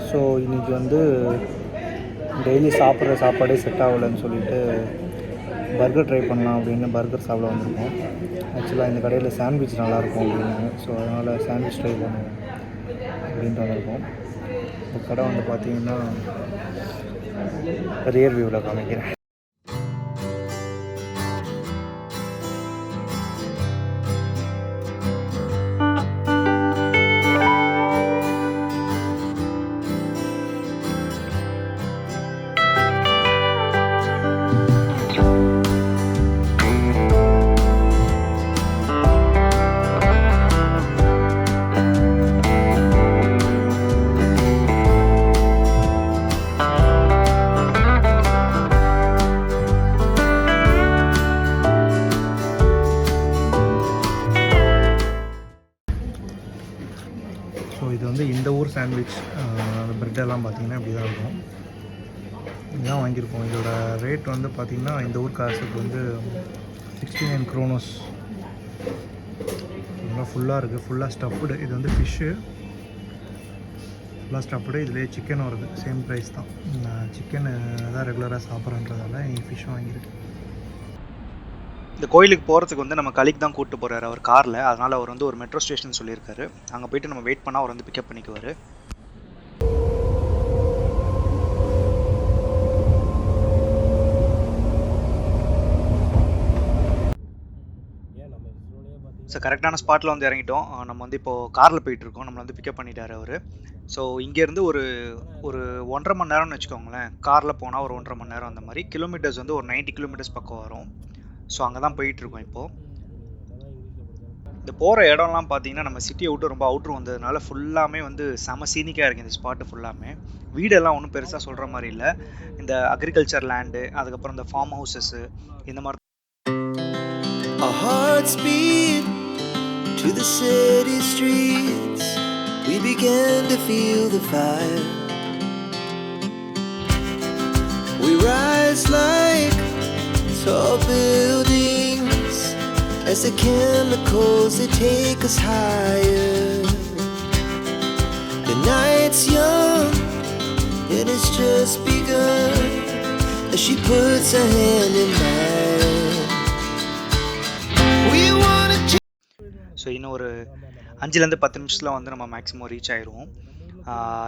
So இன்றைக்கி வந்து daily சாப்பிட்ற சாப்பாடே செட் ஆகலைன்னு சொல்லிட்டு பர்கர் ட்ரை பண்ணலாம் அப்படின்னு பர்கர் சாப்பிட வந்திருக்கோம். ஆக்சுவலாக இந்த கடையில் சாண்ட்விச் நல்லாயிருக்கும் அப்படின்னாங்க. ஸோ அதனால் சாண்ட்விச் ட்ரை பண்ணுவோம் அப்படின்ட்டு வந்திருக்கோம். இந்த கடை வந்து பார்த்திங்கன்னா ரியர் வியூவில் காமிக்கிறேன். ஸோ இது வந்து இந்த ஊர் சாண்ட்விச். அந்த ப்ரெட்டெல்லாம் பார்த்திங்கன்னா இப்படி தான் இருக்கும். இதுதான் வாங்கியிருக்கோம். இதோட ரேட் வந்து பார்த்திங்கன்னா இந்த ஊர் காசுக்கு வந்து 69 க்ரோனோஸ். ஃபுல்லாக இருக்குது, ஃபுல்லாக ஸ்டஃப்டு. இது வந்து ஃபிஷ்ஷு ஃபுல்லாக ஸ்டஃப்டு. இதுலேயே சிக்கனும் வருது, சேம் ப்ரைஸ் தான். சிக்கன் தான் ரெகுலராக சாப்பிட்றன்றதால இங்கே ஃபிஷ் வாங்கியிருக்கு. இந்த கோயிலுக்கு போகிறதுக்கு வந்து நம்ம கலிக்கு தான் கூப்பிட்டு போகிறாரு அவர் காரில். அதனால் அவர் வந்து ஒரு மெட்ரோ ஸ்டேஷன் சொல்லியிருக்காரு. அங்கே போய்ட்டு நம்ம வெயிட் பண்ணால் அவர் வந்து பிக்கப் பண்ணிக்குவார். ஸோ கரெக்டான ஸ்பாட்டில் வந்து இறங்கிட்டோம். நம்ம வந்து இப்போது காரில் போயிட்டுருக்கோம். நம்மளை வந்து பிக்கப் பண்ணிட்டார் அவர். ஸோ இங்கேருந்து ஒரு 1.5 மணி நேரம்னு வச்சுக்கோங்களேன். காரில் போனால் ஒரு 1.5 மணி நேரம். அந்த மாதிரி கிலோமீட்டர்ஸ் வந்து ஒரு 90 கிலோமீட்டர்ஸ் பக்கம் வரும். ஸோ அங்கே தான் போயிட்டுருக்கோம் இப்போது. இந்த போகிற இடம்லாம் பார்த்தீங்கன்னா நம்ம சிட்டியை விட்டு ரொம்ப அவுட்ரு வந்ததுனால ஃபுல்லாமே வந்து செம சீனிக்காக இருக்குது இந்த ஸ்பாட்டு ஃபுல்லாமே. வீடெல்லாம் ஒன்றும் பெருசாக சொல்கிற மாதிரி இல்லை. இந்த அக்ரிகல்ச்சர் லேண்டு, அதுக்கப்புறம் இந்த ஃபார்ம் ஹவுசஸ்ஸு, இந்த மாதிரி. Our hearts beat to the city streets. We began to feel the fire. We rise like tall buildings as the chemicals they take us higher. The night's young and it's just begun as she puts her hand in mine. So இன்னும் ஒரு 5-10 நிமிஷத்தில் வந்து நம்ம maximum reach ஆயிடுவோம்.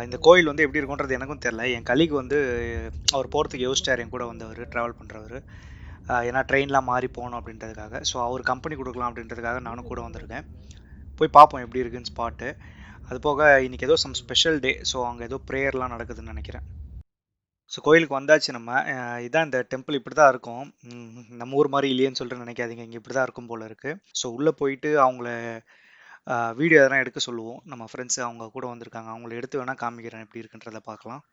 இந்த கோயில் வந்து எப்படி இருக்குன்றது எனக்கும் தெரில. என் கலீக் வந்து அவர் போகிறதுக்கு யோசிச்சார் என் கூட வந்தவர், ட்ராவல் பண்ணுறவர். ஏன்னா ட்ரெயின்லாம் மாறி போகணும் அப்படின்றதுக்காக. ஸோ அவர் கம்பெனி கொடுக்கலாம் அப்படின்றதுக்காக நானும் கூட வந்திருக்கேன். போய் பார்ப்போம் எப்படி இருக்குன்னு ஸ்பாட்டு. அது போக இன்றைக்கி ஏதோ சம் ஸ்பெஷல் டே. ஸோ அங்கே ஏதோ ப்ரேயர்லாம் நடக்குதுன்னு நினைக்கிறேன். ஸோ கோயிலுக்கு வந்தாச்சு நம்ம. இதான் இந்த டெம்பிள் இப்படி தான் இருக்கும். நம்ம ஊர் மாதிரி இல்லையேன்னு சொல்லிட்டு நினைக்காதீங்க, இங்கே இப்படி தான் இருக்கும் போல் இருக்குது. ஸோ உள்ளே போயிட்டு அவங்கள வீடியோ எதனா எடுக்க சொல்லுவோம். நம்ம ஃப்ரெண்ட்ஸு அவங்க கூட வந்திருக்காங்க, அவங்கள எடுத்து வேணால் காமிக்கிறேன் எப்படி இருக்குன்றதை பார்க்கலாம்.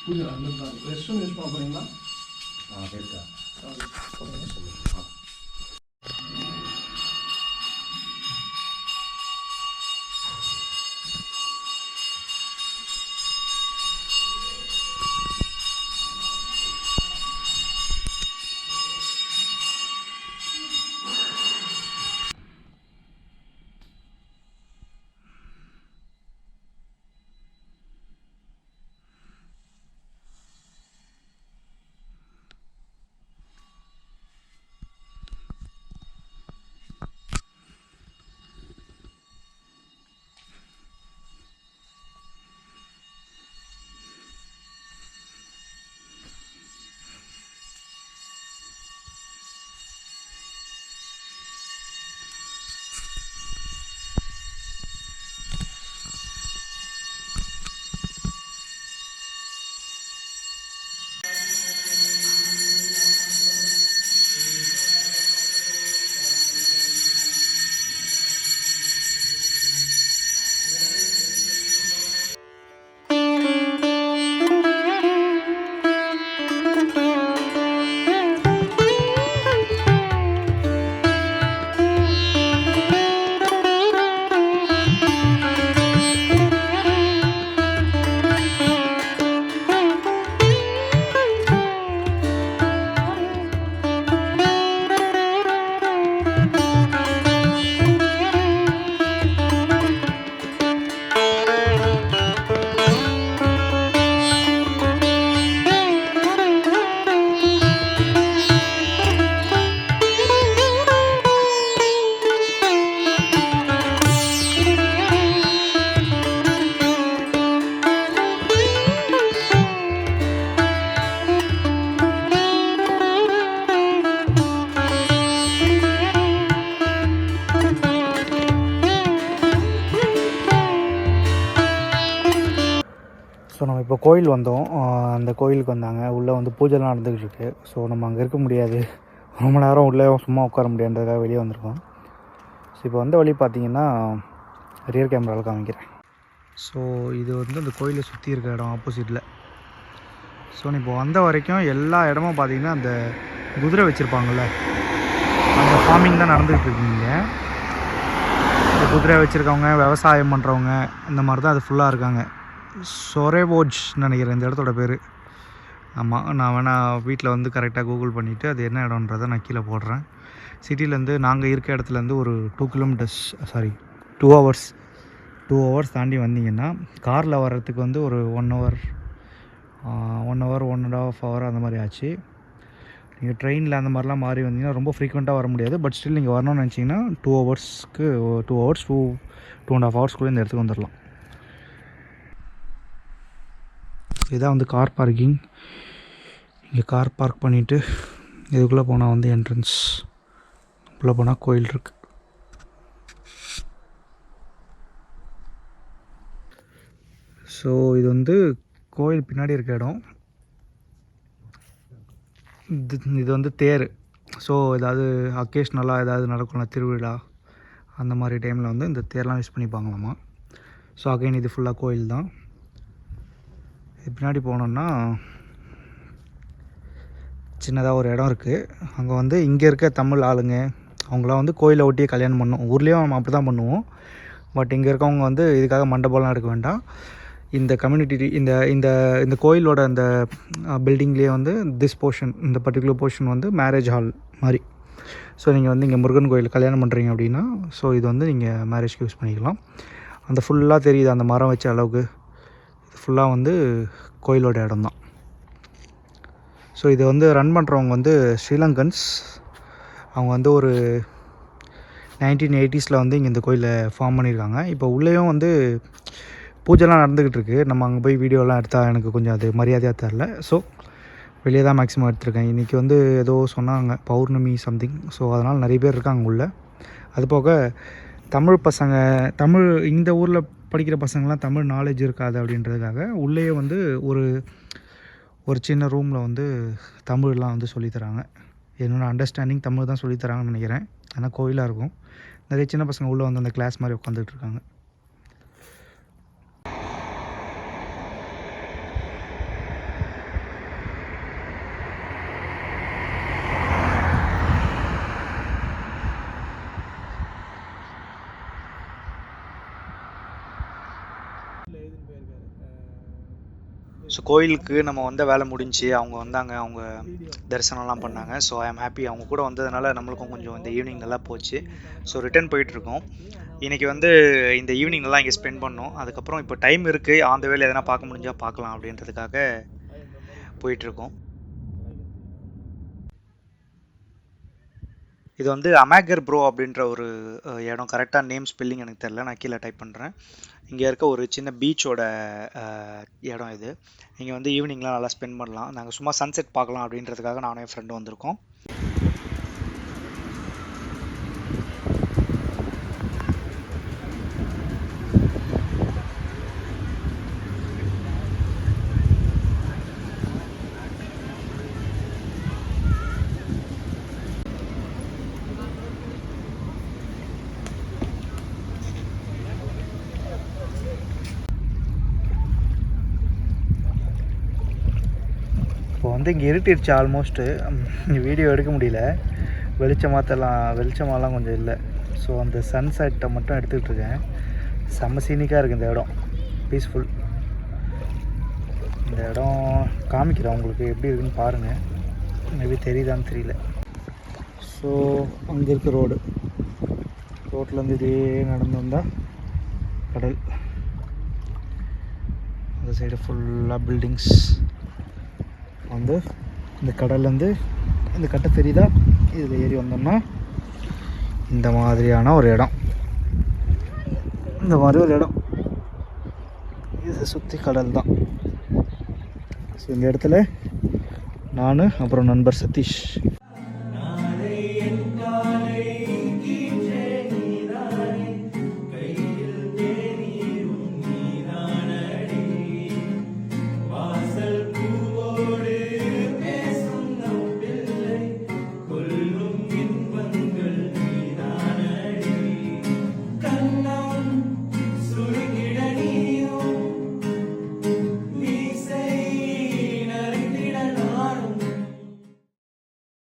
பூஜை அந்த ரெஸ்ட் ரூம் யூஸ் பண்ண போகிறீங்களா? இருக்கா? ஸோ நம்ம இப்போ கோயில் வந்தோம். அந்த கோயிலுக்கு வந்தாங்க. உள்ளே வந்து பூஜைலாம் நடந்துக்கிட்டு இருக்கு. ஸோ நம்ம அங்கே இருக்க முடியாது, ரொம்ப நேரம் உள்ளே சும்மா உட்கார முடியாதுன்றதுக்காக வெளியே வந்திருக்கோம். ஸோ இப்போ வந்த வழி பார்த்திங்கன்னா ரியர் கேமராவில் காமிக்கிறேன். ஸோ இது வந்து அந்த கோயிலை சுற்றி இருக்க இடம் ஆப்போசிட்டில். ஸோ இப்போ வந்த வரைக்கும் எல்லா இடமும் பார்த்திங்கன்னா அந்த குதிரை வச்சுருப்பாங்கள்ல, அந்த ஃபார்மிங் தான் நடந்துகிட்டு இருக்குங்க. இந்த குதிரை வச்சுருக்கவங்க, விவசாயம் பண்ணுறவங்க, இந்த மாதிரி தான் அது ஃபுல்லாக இருக்காங்க. சொரேவோஜ் நினைக்கிறேன் இந்த இடத்தோட பேர். ஆமாம், நான் வேணால் வீட்டில் வந்து கரெக்டாக கூகுள் பண்ணிவிட்டு அது என்ன இடம்ன்றதை நான் கீழே போடுறேன். சிட்டிலேருந்து நாங்கள் இருக்க இடத்துலேருந்து ஒரு 2 ஹவர்ஸ் தாண்டி வந்தீங்கன்னா காரில் வர்றதுக்கு வந்து ஒரு 1 hour 1.5 hour அந்த மாதிரி ஆச்சு. நீங்கள் ட்ரெயினில் அந்த மாதிரிலாம் மாறி வந்தீங்கன்னா ரொம்ப ஃப்ரீக்வெண்ட்டாக வர முடியாது. பட் ஸ்டில் நீங்கள் வரணும்னு நினச்சிங்கன்னா 2 hours 2.5 hours இந்த இடத்துக்கு வந்துடலாம். இதான் வந்து கார் பார்க்கிங். இங்கே கார் பார்க் பண்ணிவிட்டு இதுக்குள்ளே போனால் வந்து என்ட்ரன்ஸ், உள்ளே போனால் கோயில் இருக்குது. ஸோ இது வந்து கோயில் பின்னாடி இருக்க இடம். இது வந்து தேர். ஸோ ஏதாவது அக்கேஷ்னலாக ஏதாவது நடக்கும்ல, திருவிழா அந்த மாதிரி டைமில் வந்து இந்த தேர்லாம் யூஸ் பண்ணிப்பாங்களாமா. ஸோ அகைன் இது ஃபுல்லாக கோயில் தான். இது பின்னாடி போனோன்னா சின்னதாக ஒரு இடம் இருக்குது. அங்கே வந்து இங்கே இருக்க தமிழ் ஆளுங்க அவங்களாம் வந்து கோயிலை ஒட்டியே கல்யாணம் பண்ணோம். ஊர்லேயும் நம்ம அப்படி தான் பண்ணுவோம். பட் இங்கே இருக்கவங்க வந்து இதுக்காக மண்டபம்லாம் எடுக்க வேண்டாம். இந்த கம்யூனிட்டி இந்த இந்த இந்த கோயிலோட அந்த பில்டிங்லேயே வந்து இந்த பர்டிகுலர் போர்ஷன் வந்து மேரேஜ் ஹால் மாதிரி. ஸோ நீங்கள் வந்து இங்கே முருகன் கோயில் கல்யாணம் பண்ணுறீங்க அப்படின்னா ஸோ இது வந்து நீங்கள் மேரேஜ்க்கு யூஸ் பண்ணிக்கலாம். அந்த ஃபுல்லாக தெரியுது அந்த மரம் வச்ச அளவுக்கு, இது ஃபுல்லாக வந்து கோயிலோட இடம் தான். ஸோ இதை வந்து ரன் பண்ணுறவங்க வந்து ஸ்ரீலங்கன்ஸ். அவங்க வந்து ஒரு 1980s வந்து இங்கே இந்த கோயிலை ஃபார்ம் பண்ணியிருக்காங்க. இப்போ உள்ளேயும் வந்து பூஜைலாம் நடந்துக்கிட்டு இருக்குது. நம்ம அங்கே போய் வீடியோலாம் எடுத்தால் எனக்கு கொஞ்சம் அது மரியாதையாக தரல. ஸோ வெளியே தான் மேக்ஸிமம் எடுத்திருக்கேன். இன்றைக்கி வந்து ஏதோ சொன்னாங்க பௌர்ணமி சம்திங். ஸோ அதனால் நிறைய பேர் இருக்காங்க உள்ளே. அது போக தமிழ் இந்த ஊரில் படிக்கிற பசங்களாம் தமிழ் நாலேஜ் இருக்காது அப்படின்றதுக்காக உள்ளேயே வந்து ஒரு சின்ன ரூமில் வந்து தமிழ்லாம் வந்து சொல்லித்தராங்க. என்னோட அண்டர்ஸ்டாண்டிங் தமிழ் தான் சொல்லித்தராங்கன்னு நினைக்கிறேன். ஆனால் கோயிலாக இருக்கும். நிறைய சின்ன பசங்க உள்ளே வந்து அந்த கிளாஸ் மாதிரி உட்காந்துட்டு இருக்காங்க. ஸோ கோயிலுக்கு நம்ம வந்த வேலை முடிஞ்சு அவங்க வந்தாங்க, அவங்க தரிசனம்லாம் பண்ணாங்க. So I am happy. அவங்க கூட வந்ததுனால நம்மளுக்கும் கொஞ்சம் இந்த ஈவினிங் நல்லா போச்சு. ஸோ ரிட்டர்ன் போயிட்டுருக்கோம். இன்றைக்கி வந்து இந்த ஈவினிங் நல்லா இங்கே ஸ்பெண்ட் பண்ணோம். அதுக்கப்புறம் இப்போ டைம் இருக்குது, அந்த வேலை எதனா பார்க்க முடிஞ்சால் பார்க்கலாம் அப்படின்றதுக்காக போயிட்டுருக்கோம். இது வந்து அமேகர் ப்ரோ அப்படின்ற ஒரு இடம். கரெக்டாக நேம் ஸ்பெல்லிங் எனக்கு தெரில, நான் கீழே டைப் பண்ணுறேன். இங்கே இருக்க ஒரு சின்ன பீச்சோட இடம் இது. இங்கே வந்து ஈவினிங்லாம் நல்லா ஸ்பெண்ட் பண்ணலாம். நாங்கள் சும்மா சன்செட் பார்க்கலாம் அப்படின்றதுக்காக நானும் என் ஃப்ரெண்டும் வந்திருக்கோம். இப்போ வந்து இங்கே இருட்டிடுச்சு ஆல்மோஸ்ட்டு. வீடியோ எடுக்க முடியல, வெளிச்சமாலாம் கொஞ்சம் இல்லை. ஸோ அந்த சன்செட்டை மட்டும் எடுத்துக்கிட்டு இருக்கேன். செம்ம சீனிக்காக இருக்குது இந்த இடம், பீஸ்ஃபுல். இந்த இடம் காமிக்கிறேன் உங்களுக்கு, எப்படி இருக்குன்னு பாருங்கள். மேபி தெரியுதான்னு தெரியல. ஸோ அங்கே இருக்க ரோட்லேருந்து இதே நடந்து வந்தால் கடல். அந்த சைடு ஃபுல்லாக பில்டிங்ஸ். வந்து இந்த கடல்லேருந்து இந்த கட்டை தெரியுதா, இதில் ஏறி வந்தோம்னா இந்த மாதிரியான ஒரு இடம். இந்த மாதிரி ஒரு இடம், இதை சுற்றி கடல் தான். ஸோ இந்த இடத்துல நான் அப்புறம் நண்பர் சதீஷ்